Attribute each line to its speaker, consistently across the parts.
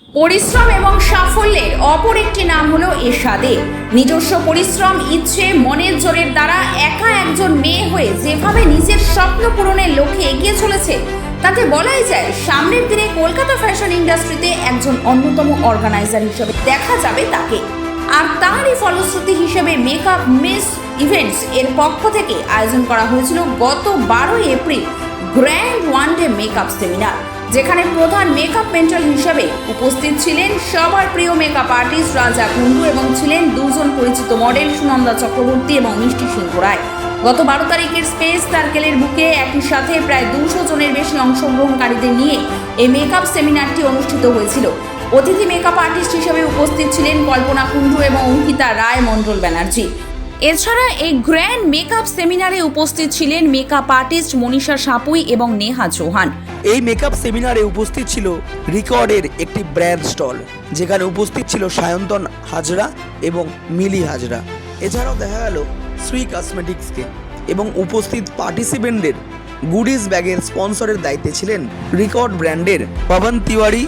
Speaker 1: পরিশ্রম এবং সাফল্যের অপর একটি নাম হলো এশাদে। নিজস্ব পরিশ্রম, ইচ্ছে, মনের জোরের দ্বারা একা একজন মেয়ে হয়ে যেভাবে নিজের স্বপ্ন পূরণের লক্ষ্যে এগিয়ে চলেছে, তাতে বলাই যায় সামনের দিনে কলকাতা ফ্যাশন ইন্ডাস্ট্রিতে একজন অন্যতম অর্গানাইজার হিসেবে দেখা যাবে তাকে। আর তারই ফলশ্রুতি হিসেবে মেকআপ মিস ইভেন্টস এর পক্ষ থেকে আয়োজন করা হয়েছিল গত 12 April grand one day makeup seminar, যেখানে প্রধান মেকআপ মেন্টর হিসেবে উপস্থিত ছিলেন সবার প্রিয় মেকআপ আর্টিস্ট রাজা কুন্ডু এবং ছিলেন দুজন পরিচিত মডেল সুনন্দা চক্রবর্তী এবং মিষ্টি সিংহ রায়। গত 12 তারিখের স্পেস সার্কেলের বুকে একই সাথে প্রায় 200 জনের বেশি অংশগ্রহণকারীদের নিয়ে এই মেকআপ সেমিনারটি অনুষ্ঠিত হয়েছিল। অতিথি মেকআপ আর্টিস্ট হিসেবে উপস্থিত ছিলেন কল্পনা কুন্ডু এবং অঙ্কিতা রায় মণ্ডল ব্যানার্জি। এছাড়া এই গ্র্যান্ড মেকআপ সেমিনারে উপস্থিত ছিলেন মেকআপ আর্টিস্ট মনীষা সাপুই এবং নেহা চৌহান।
Speaker 2: এই মেকআপ সেমিনারে উপস্থিত ছিল রিকর্ডের একটি ব্র্যান্ড স্টল, যেখানে উপস্থিত ছিল সায়ন্তন হাজরা এবং মিলি হাজরা। এছাড়াও দেখা গেল শ্রী কসমেটিক্সকে এবং উপস্থিত পার্টিসিপেন্টদের গুডিজ ব্যাগের স্পন্সরের দায়িত্বে ছিলেন রিকর্ড ব্র্যান্ডের পবন তিওয়ারি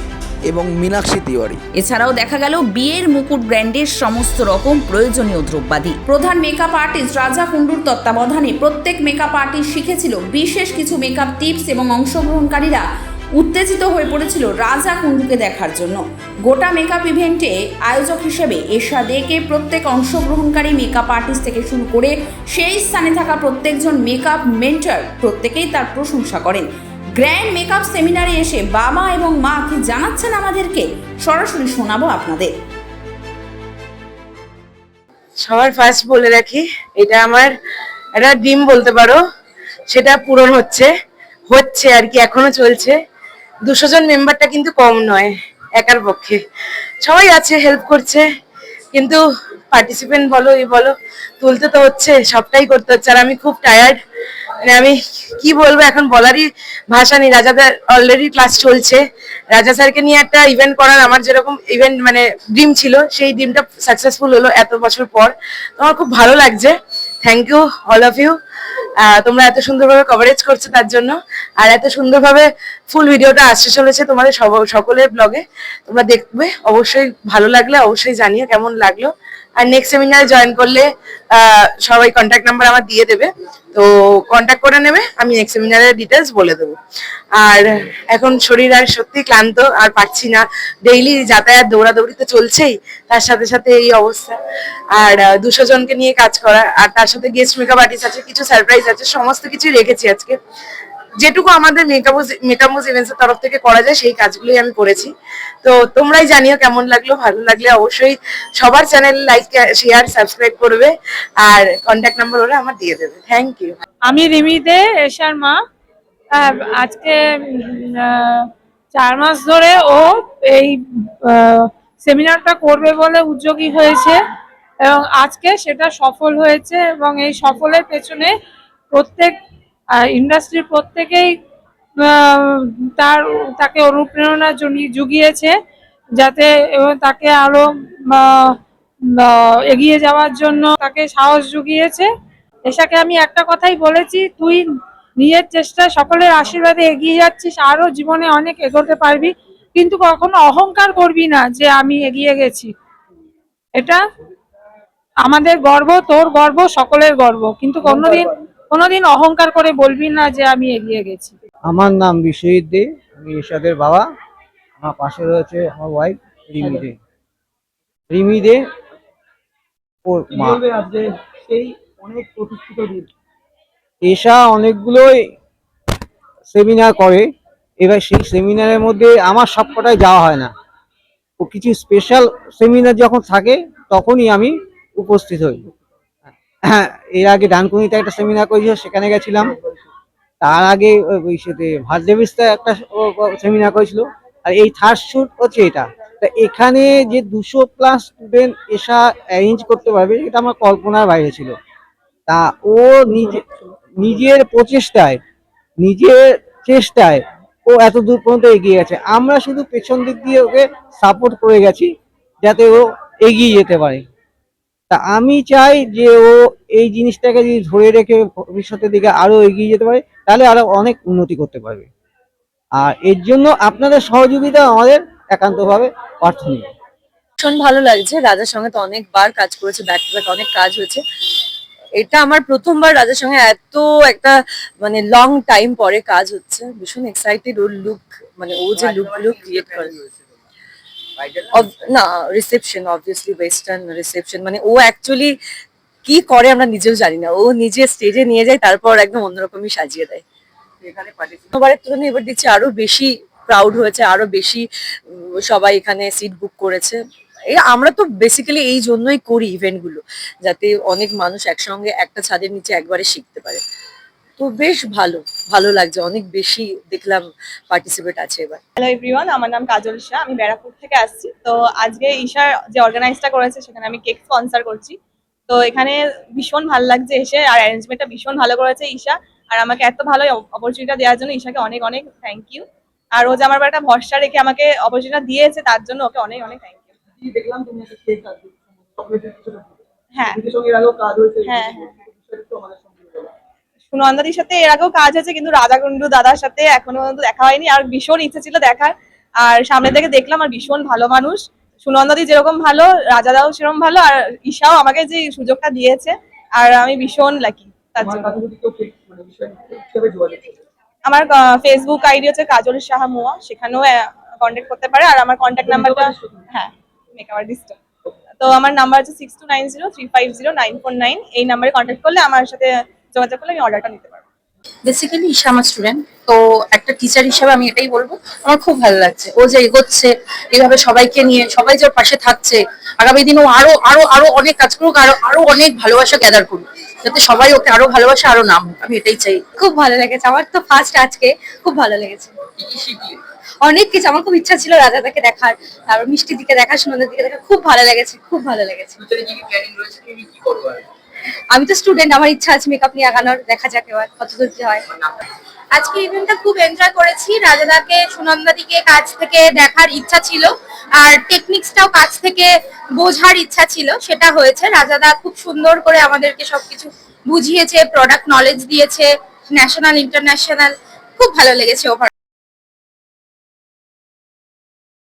Speaker 2: এবং মীনাক্ষী তিওয়ারি।
Speaker 1: এছাড়াও দেখা গেল বিয়ের মুকুট ব্র্যান্ডের সমস্ত রকম প্রয়োজনীয় দ্রব্যাদি। প্রধান মেকআপ আর্টিস্ট রাজা কুন্ডুর তত্ত্বাবধানে প্রত্যেক মেকআপ আর্টিস্ট শিখেছিল বিশেষ কিছু মেকআপ টিপস এবং অংশগ্রহণকারীরা উত্তেজিত হয়ে পড়েছিল রাজা কুন্ডুকে দেখার জন্য। গোটা মেকআপ ইভেন্টে আয়োজক হিসেবে এশাদেকে প্রত্যেক অংশগ্রহণকারী মেকআপ আর্টিস্ট থেকে শুরু করে সেই স্থানে থাকা প্রত্যেকজন মেকআপ মেন্টর প্রত্যেকেই তার প্রশংসা করেন। গ্র্যান্ড মেকআপ সেমিনারে এসে বাবা এবং মা কি জানাচ্ছেন আমাদেরকে সরাসরি শোনাবো আপনাদের।
Speaker 3: সবার ফার্স্ট বলে রাখি, এটা আমার একটা ড্রিম বলতে পারো, সেটা পূরণ হচ্ছে আর কি, এখনো চলছে। 200 জন মেম্বারটা কিন্তু কম নয় একার পক্ষে, সবাই আছে হেল্প করছে, কিন্তু পার্টিসিপেন্ট বলো বলো তুলতে তো হচ্ছে, সবটাই করতে হচ্ছে। আর আমি খুব টায়ার্ড, মানে আমি কি বলবো এখন বলারই ভাষা নেই। রাজাদের অলরেডি ক্লাস চলছে, রাজা স্যারকে নিয়ে একটা ইভেন্ট করার আমার যেরকম ইভেন্ট মানে ড্রিম ছিল, সেই ড্রিমটা সাকসেসফুল হলো এত বছর পর। আমার খুব ভালো লাগছে। Thank you all of you. তোমরা এত সুন্দরভাবে কভারেজ করছো তার জন্য, আর এত সুন্দরভাবে ফুল ভিডিওটা আসতে চলেছে তোমাদের সকলের ব্লগে, তোমরা দেখবে। অবশ্যই ভালো লাগলে অবশ্যই জানিও কেমন লাগলো। আর নেক্সট সেমিনারে জয়েন করলে সবাই কন্ট্যাক্ট নাম্বার আমার দিয়ে দেবে, তো কন্ট্যাক্ট করে নেবে, আমি নেক্সট সেমিনারের ডিটেলস বলে দেবো। আর এখন শরীর আর সত্যি ক্লান্ত, আর পারছি না, ডেইলি যাতায়াত দৌড়াদৌড়ি তো চলছেই, তার সাথে সাথে এই অবস্থা। আর 200 জনকে নিয়ে কাজ করা, আর তার সাথে গেস্ট মেকআপ আর্টিস্ট আছে, কিছু সারপ্রাইজ আছে, সমস্ত কিছু রেখেছি আজকে। যেটুকু আমাদের মেকআপ ইভেন্টসের তরফ থেকে করা যায় সেই কাজগুলোই আমি করেছি। তো তোমরাই জানিও কেমন লাগলো। ভালো লাগলে অবশ্যই সবার চ্যানেল লাইক শেয়ার সাবস্ক্রাইব করবে, আর কন্ট্যাক্ট নাম্বার ওরা আমার দিয়ে দেবে। Thank you.
Speaker 4: আমি রিমি দে, এশার মা। আজকে 4 মাস ধরে ও এই সেমিনারটা করবে বলে উদ্যোগী হয়েছে এবং আজকে সেটা সফল হয়েছে, এবং এই সফলের পেছনে প্রত্যেক ইন্ডাস্ট্রির প্রত্যেকেই তাকে অনুপ্রেরণা জুগিয়েছে, যাতে এবং তাকে আরো এগিয়ে যাওয়ার জন্য তাকে সাহস জুগিয়েছে। এশাকে আমি একটা কথাই বলেছি, তুই নিজের চেষ্টায় সকলের আশীর্বাদে এগিয়ে যাচ্ছিস, আরো জীবনে অনেক এগোতে পারবি, কিন্তু কখনো অহংকার করবি না যে আমি এগিয়ে গেছি। এটা আমাদের গর্ব, তোর গর্ব, সকলের গর্ব, কিন্তু কোনোদিন অহংকার করে বলবি না যে আমি এগিয়ে গেছি।
Speaker 5: আমার নাম বিশ্বজিৎ দে, আমি এরশাদের বাবা। আমার পাশে রয়েছে আমার ওয়াইফ রিমি দে, ওর মা। সেই অনেক প্রতিষ্ঠিত দিন এশা অনেকগুলোই সেমিনার করে, এবার সেই সেমিনারের মধ্যে আমার সবকটাই যাওয়া হয় না। ও কিছু স্পেশাল সেমিনার যখন থাকে তখনই আমি উপস্থিত হই। হ্যাঁ, এর আগে ডানকুনিতে একটা সেমিনার করেছিল, সেখানে গেছিলাম। তার আগে ওই সাথে ভারদেবিস্তায় একটা সেমিনার করেছিল, আর এই থার্ড শুট হচ্ছে এটা। তা এখানে যে 200+ স্টুডেন্ট এসা অ্যারেঞ্জ করতে পারবে, এটা আমার কল্পনার বাইরে ছিল। তা ও নিজের প্রচেষ্টায়, নিজের চেষ্টায় ও এত দূর পর্যন্ত এগিয়ে গেছে। আমরা শুধু পেছন দিক দিয়ে ওকে সাপোর্ট করে গেছি যাতে ও এগিয়ে যেতে পারে। তা আমি চাই যে ও এই জিনিসটাকে যদি ধরে রেখে ভবিষ্যতের দিকে আরো এগিয়ে যেতে পারে, তাহলে আরো অনেক উন্নতি করতে পারবে। আর এর জন্য আপনাদের সহযোগিতা আমাদের একান্তভাবে প্রার্থনীয়।
Speaker 6: ভীষণ ভালো লাগছে, রাজার সঙ্গে তো অনেকবার কাজ করেছে, ব্যাক টু ব্যাক অনেক কাজ হয়েছে। এটা আমার প্রথমবার রাজার সঙ্গে এত একটা মানে লং টাইম পরে কাজ হচ্ছে। ভীষণ এক্সাইটেড, ওর লুক মানে ও যে লুকগুলো ক্রিয়েট করে। না, রিসেপশন, অবভিয়াসলি ওয়েস্টার্ন রিসেপশন, মানে ও অ্যাকচুয়ালি কি করে আমরা নিজেও জানি না, ও নিজে স্টেজে নিয়ে যায় তারপর একদম অন্যরকমই সাজিয়ে দেয়। এবারের তুলনায় এবার দেখছি আরো বেশি ক্রাউড হয়েছে, আরো বেশি সবাই এখানে সিট বুক করেছে। এই আমরা তো বেসিক্যালি এই জন্যই করি ইভেন্ট গুলো, যাতে অনেক মানুষ একসঙ্গে একটা ছাদের নিচে একবারে শিখতে পারে। তো বেশ ভালো ভালো লাগছে, অনেক বেশি দেখলাম পার্টিসিপেট আছে এবার।
Speaker 7: হ্যালো এভরিওয়ান, আমার নাম কাজল শাহ, আমি ব্যারাকপুর থেকে আসছি। তো আজকে ঈশা যে অর্গানাইজটা করেছে সেখানে আমি কেক স্পন্সর করছি। তো এখানে ভীষণ ভালো লাগছে এসে, আর অ্যারেঞ্জমেন্টটা ভীষণ ভালো করেছে ঈশা। আর আমাকে এত ভালো অপরচুনিটি দেওয়ার জন্য ঈশাকে অনেক অনেক থ্যাংক ইউ। আর ও যে আমার উপর একটা ভরসা রেখে আমাকে অপরচুনিটি দিয়েছে তার জন্য ওকে অনেক অনেক থ্যাংক ইউ।
Speaker 2: দেখলাম তুমি একটা কেক কাটছো, চকলেটের কিছু
Speaker 7: হ্যাঁ
Speaker 2: এর সঙ্গে এর আগেও কাজ হয়েছে,
Speaker 7: হ্যাঁ
Speaker 2: একটু আমাদের সঙ্গে বলো।
Speaker 7: সুনন্দাদির সাথে এর আগেও কাজ হয়েছে, কিন্তু রাধাকুন্ডু দাদার সাথে এখনো পর্যন্ত দেখা হয়নি। আর ভীষণ ইচ্ছে ছিল দেখার, আর সামনে থেকে দেখলাম। আর ভীষণ ভালো মানুষ, সুনন্দাদি যেরকম ভালো, রাজাদাও সেরকম ভালো, আর ঈশাও আমাকে যে সুযোগটা দিয়েছে, আর আমি ভীষণ লাকি তার
Speaker 2: তোমার
Speaker 7: জন্য।
Speaker 2: কাছে যদি কেউ কেক মানে বিষয় কিভাবে যোগাযোগ করবে?
Speaker 7: আমার ফেসবুক আইডি হচ্ছে কাজল সাহা মুয়া, সেখানেও কন্ট্যাক্ট করতে পারে। আর আমার কন্ট্যাক্ট নাম্বারটা, হ্যাঁ মেকআপ আর্টিস্ট। তো আমার নাম্বার হচ্ছে 6290350949। এই নাম্বারে কন্ট্যাক্ট করলে আমার সাথে যোগাযোগ করলে আমি অর্ডারটা নিতে পারবো।
Speaker 6: বেসিক্যালি ঈশা আমার স্টুডেন্ট, তো একটা টিচার হিসেবে আমি এটাই বলবো, আমার খুব ভালো লাগছে ও যে এগোচ্ছে এইভাবে সবাইকে নিয়ে, সবাই যে ওর পাশে থাকছে। আগামী দিনে ও আরো আরো আরো অনেক কাজ করুক, আরো আরো অনেক ভালোবাসা গ্যাদার করুক, যাতে সবাই ওকে আরো ভালোবাসে, আরো নাম হোক। আমি এটাই চাই।
Speaker 8: খুব ভালো লেগেছে আমার তো ফার্স্ট আজকে, খুব ভালো লেগেছে। অনেক কিছু, আমার খুব ইচ্ছা ছিল রাজাদাকে দেখার, তারপর মিষ্টির দিকে দেখা, সুনন্দের দিকে দেখা, খুব ভালো লেগেছে, খুব ভালো লেগেছে। আমি তো স্টুডেন্ট, আমার ইচ্ছা আছে মেকআপ নিয়ে আগানোর, দেখা যাক এবার কতদূর কি হয়।
Speaker 9: আজকে ইভেন্টটা খুব এনজয় করেছি। রাজাদাকে, সুনন্দাদিকে কাছ থেকে দেখার ইচ্ছা ছিল, আর টেকনিক্সটাও কাছ থেকে বোঝার ইচ্ছা ছিল, সেটা হয়েছে। রাজাদা খুব সুন্দর করে আমাদেরকে সবকিছু বুঝিয়েছে, প্রোডাক্ট নলেজ দিয়েছে, ন্যাশনাল ইন্টারন্যাশনাল, খুব ভালো লেগেছে ওভার।